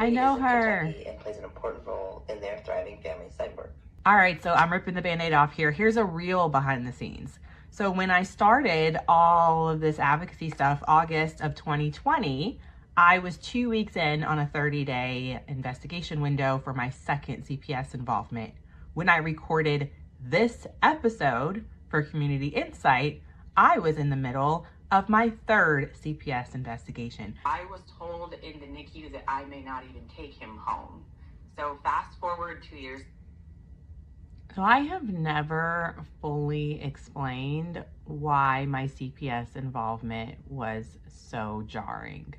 I know her. And plays an important role in their thriving family side work. All right, so I'm ripping the Band-Aid off here. Here's a real behind the scenes. So when I started all of this advocacy stuff, August of 2020, I was 2 weeks in on a 30-day investigation window for my second CPS involvement. When I recorded this episode for Community Insight, I was in the middle of my third CPS investigation. I was told in the NICU that I may not even take him home. So fast forward 2 years. So I have never fully explained why my CPS involvement was so jarring.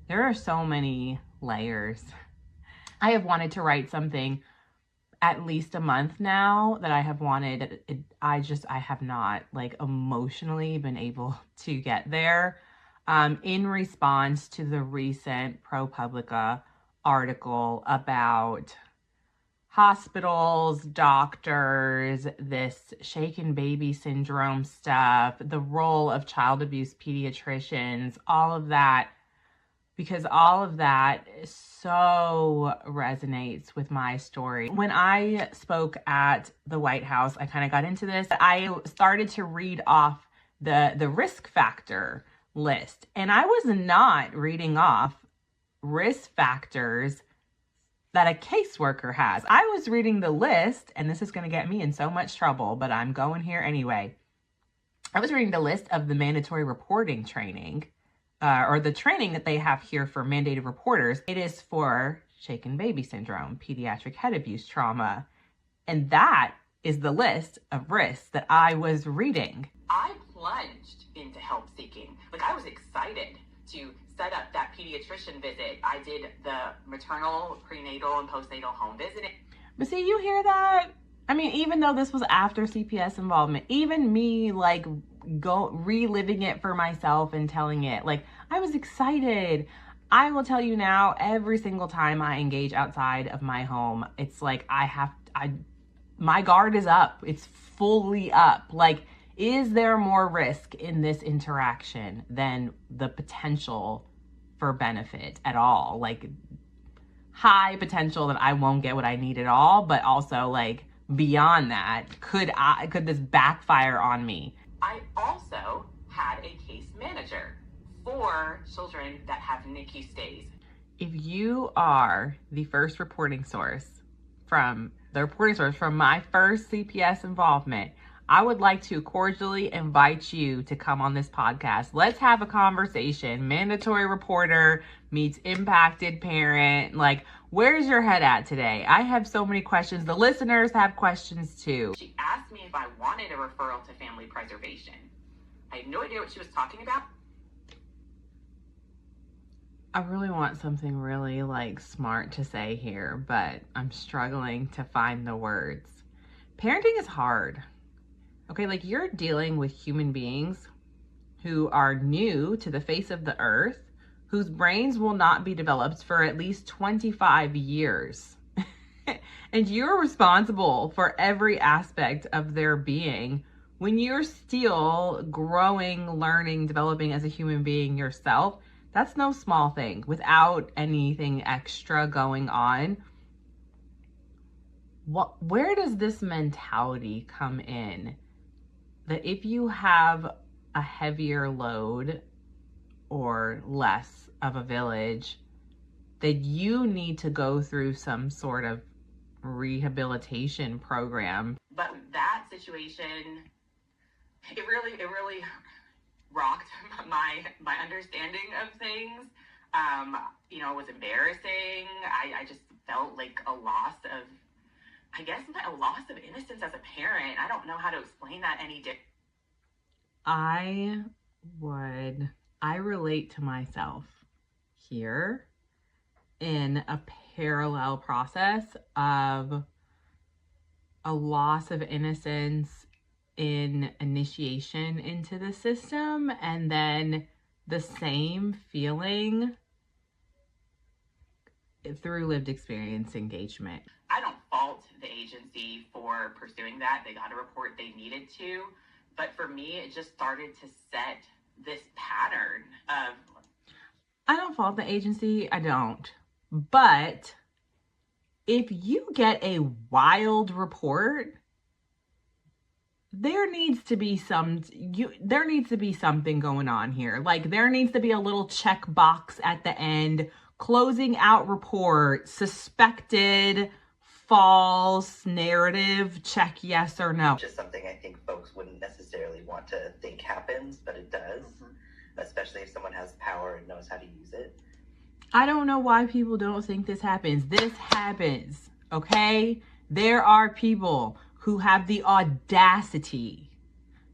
There are so many layers. I have wanted to write something at least a month now that I have wanted. I have not emotionally been able to get there. In response to the recent ProPublica article about hospitals, doctors, this shaken baby syndrome stuff, the role of child abuse pediatricians, all of that, because all of that so resonates with my story. When I spoke at the White House, I kind of got into this. I started to read off the risk factor list, and I was not reading off risk factors that a caseworker has. I was reading the list, and this is going to get me in so much trouble, but I'm going here anyway. I was reading the list of the mandatory reporting training, or the training that they have here for mandated reporters. It is for shaken baby syndrome, pediatric head abuse trauma, and that is the list of risks that I was reading. I plunged into help seeking. I was excited to set up that pediatrician visit. I did the maternal, prenatal, and postnatal home visiting. But see, you hear that? I mean, even though this was after CPS involvement, even me reliving it for myself and telling it, I was excited. I will tell you now, every single time I engage outside of my home, it's my guard is up. It's fully up. Is there more risk in this interaction than the potential for benefit at all? High potential that I won't get what I need at all, but also beyond that, could this backfire on me? I also had a case manager for children that have NICU stays. If you are the first reporting source from my first CPS involvement, I would like to cordially invite you to come on this podcast. Let's have a conversation. Mandatory reporter meets impacted parent. Where's your head at today? I have so many questions. The listeners have questions too. She asked me if I wanted a referral to family preservation. I had no idea what she was talking about. I really want something really smart to say here, but I'm struggling to find the words. Parenting is hard. Okay, you're dealing with human beings who are new to the face of the earth, whose brains will not be developed for at least 25 years. And you're responsible for every aspect of their being when you're still growing, learning, developing as a human being yourself. That's no small thing without anything extra going on. Where does this mentality come in? That if you have a heavier load or less of a village, that you need to go through some sort of rehabilitation program. But that situation, it really rocked my understanding of things. It was embarrassing. I just felt like a loss of innocence as a parent. I don't know how to explain that any different. I relate to myself here in a parallel process of a loss of innocence in initiation into the system, and then the same feeling through lived experience engagement. I don't fault the agency for pursuing that. They got a report they needed to. But for me, it just started to set this pattern of... I don't fault the agency. I don't. But if you get a wild report, there needs to be something going on here. Like, there needs to be a little check box at the end, closing out report, suspected false narrative, check yes or no. Just something I think folks wouldn't necessarily want to think happens, but it does, especially if someone has power and knows how to use it. I don't know why people don't think this happens. This happens, okay? There are people who have the audacity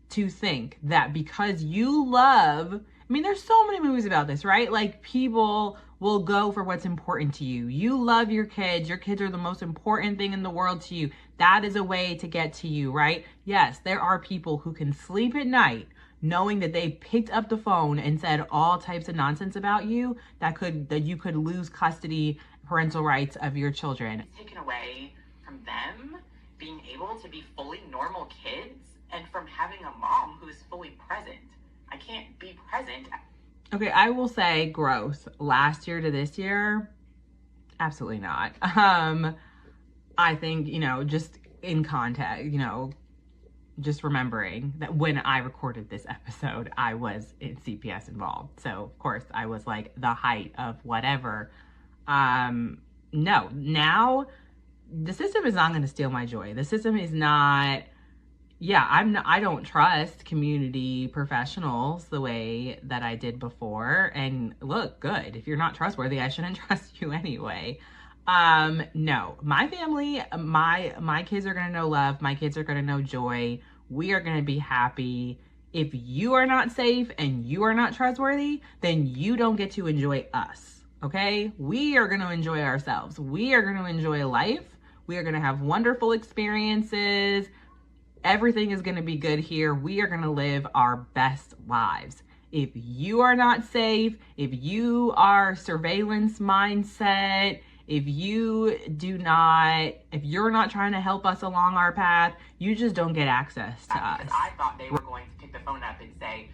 to think that because you love, I mean, there's so many movies about this, right? Like, people will go for what's important to you. You love your kids. Your kids are the most important thing in the world to you. That is a way to get to you, right? Yes, there are people who can sleep at night knowing that they picked up the phone and said all types of nonsense about you that you could lose custody, parental rights of your children. It's taken away from them being able to be fully normal kids and from having a mom who is fully present. I can't be present. Okay, I will say growth last year to this year, absolutely not. I think, just in context, just remembering that when I recorded this episode, I was in CPS involved. So of course I was like the height of whatever. No, now the system is not going to steal my joy. The system is not, I don't trust community professionals the way that I did before. And look, good. If you're not trustworthy, I shouldn't trust you anyway. No, my family, my kids are going to know love. My kids are going to know joy. We are going to be happy. If you are not safe and you are not trustworthy, then you don't get to enjoy us. Okay? We are going to enjoy ourselves. We are going to enjoy life. We are going to have wonderful experiences. Everything is going to be good here. We are going to live our best lives. If you are not safe, if you are surveillance mindset, if you're not trying to help us along our path, you just don't get access to us. I thought they were going to pick the phone up and say,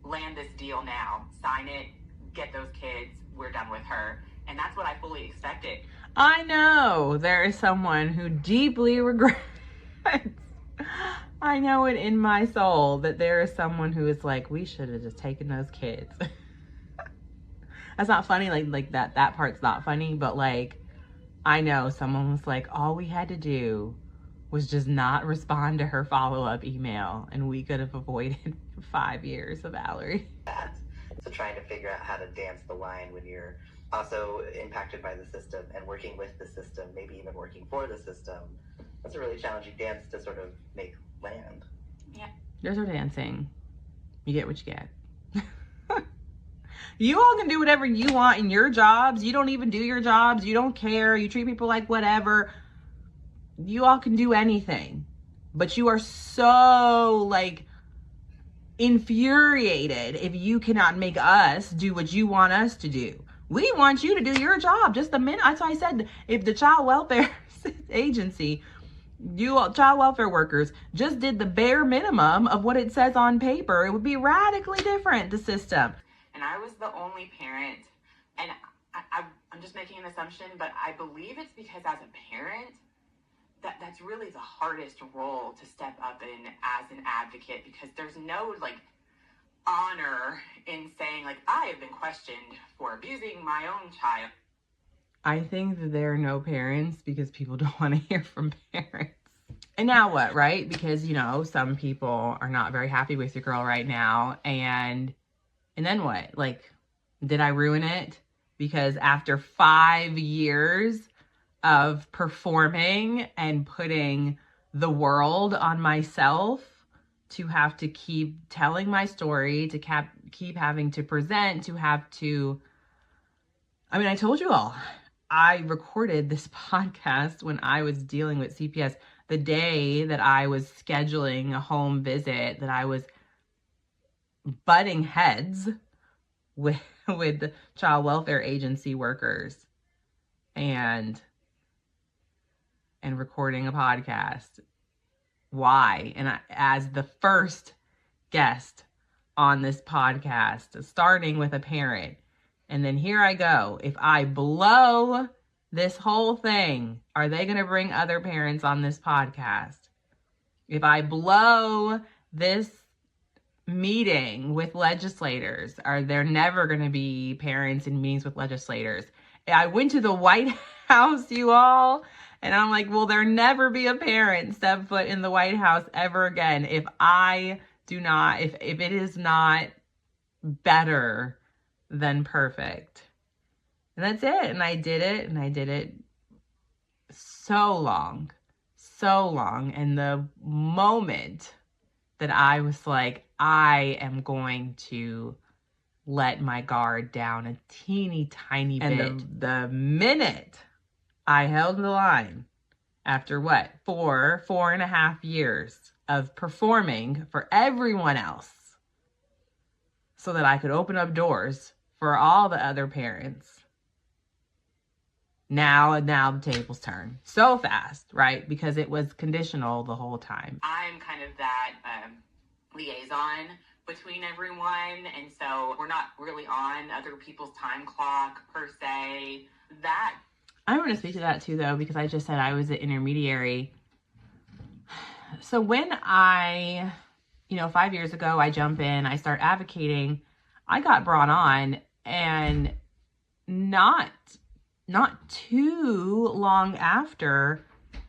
land this deal now, sign it, get those kids, we're done with her. And that's what I fully expected. I know there is someone who deeply regrets. I know it in my soul that there is someone who is like, we should have just taken those kids. That's not funny. Like that part's not funny, but like, I know someone was like, all we had to do was just not respond to her follow-up email and we could have avoided 5 years of Valerie. So trying to figure out how to dance the line when you're also impacted by the system and working with the system, maybe even working for the system. That's a really challenging dance to sort of make land. Yeah. There's our dancing. You get what you get. You all can do whatever you want in your jobs. You don't even do your jobs. You don't care. You treat people like whatever. You all can do anything. But you are so like infuriated if you cannot make us do what you want us to do. We want you to do your job. Just the minute, that's why I said, if the child welfare agency, child welfare workers just did the bare minimum of what it says on paper, it would be radically different, the system. And I was the only parent, and I'm just making an assumption, but I believe it's because as a parent, that's really the hardest role to step up in as an advocate, because there's no like honor in saying like, I have been questioned for abusing my own child. I think that there are no parents because people don't want to hear from parents. And now what, right? Because, some people are not very happy with your girl right now. And then what? Like, did I ruin it? Because after 5 years of performing and putting the world on myself to have to keep telling my story, to keep having to present, I told you all, I recorded this podcast when I was dealing with CPS the day that I was scheduling a home visit, that I was butting heads with the child welfare agency workers and recording a podcast. Why? And as the first guest on this podcast, starting with a parent, And then here I go. If I blow this whole thing, are they going to bring other parents on this podcast? If I blow this meeting with legislators, are there never going to be parents in meetings with legislators? I went to the White House, you all, and I'm like, will there never be a parent step foot in the White House ever again if it is not better than perfect? And that's it. And I did it, and I did it so long. And the moment that I was like, I am going to let my guard down a teeny tiny bit. And the minute I held the line, after what, 4.5 years of performing for everyone else so that I could open up doors for all the other parents, now the tables turn so fast, right? Because it was conditional the whole time. I'm kind of that liaison between everyone, and so we're not really on other people's time clock per se. That I want to speak to that too, though, because I just said I was an intermediary. So when 5 years ago, I jump in, I start advocating, I got brought on, and not too long after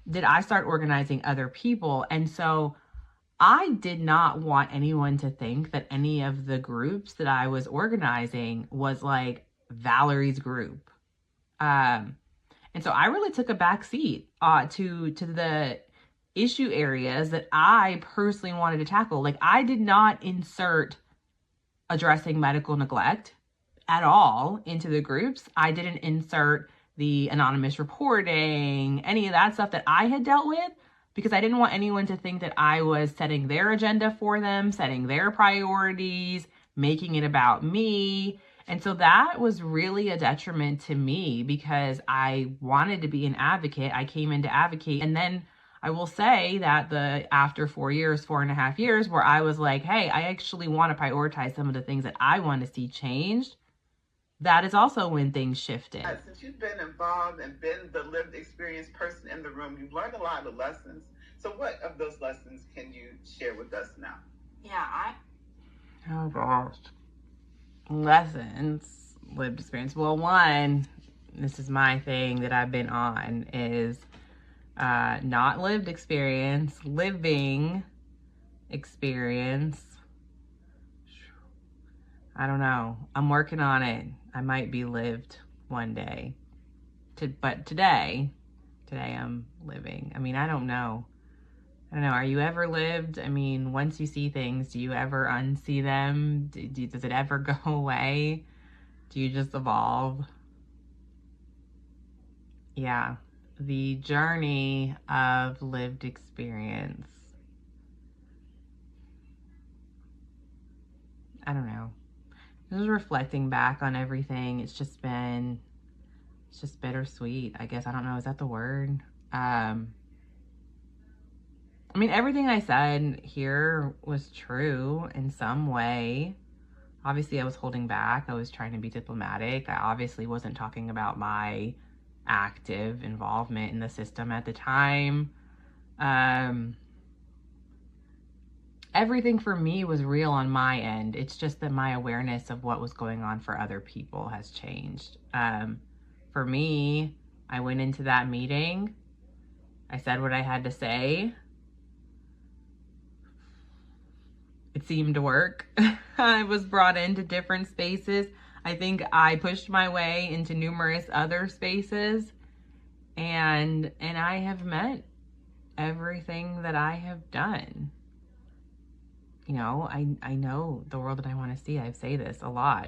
did I start organizing other people. And so I did not want anyone to think that any of the groups that I was organizing was like Valerie's group. And so I really took a back seat to the issue areas that I personally wanted to tackle. Like, I did not insert addressing medical neglect at all into the groups. I didn't insert the anonymous reporting, any of that stuff that I had dealt with, because I didn't want anyone to think that I was setting their agenda for them, setting their priorities, making it about me. And so that was really a detriment to me because I wanted to be an advocate. I came in to advocate. And then I will say that after 4.5 years, where I was like, hey, I actually want to prioritize some of the things that I want to see changed, that is also when things shifted. Since you've been involved and been the lived experience person in the room, you've learned a lot of lessons. So what of those lessons can you share with us now? Oh gosh. Lessons, lived experience. Well, one, this is my thing that I've been on, is not lived experience, living experience. I don't know. I'm working on it. I might be lived one day. But today I'm living. I mean, I don't know. Are you ever lived? I mean, once you see things, do you ever unsee them? Does it ever go away? Do you just evolve? Yeah, the journey of lived experience. I don't know. Just reflecting back on everything, it's just bittersweet, I guess. I don't know, is that the word? I mean, everything I said here was true in some way. Obviously, I was holding back. I was trying to be diplomatic. I obviously wasn't talking about my active involvement in the system at the time. Everything for me was real on my end. It's just that my awareness of what was going on for other people has changed. For me, I went into that meeting. I said what I had to say. It seemed to work. I was brought into different spaces. I think I pushed my way into numerous other spaces, and I have met everything that I have done. I know the world that I want to see. I say this a lot.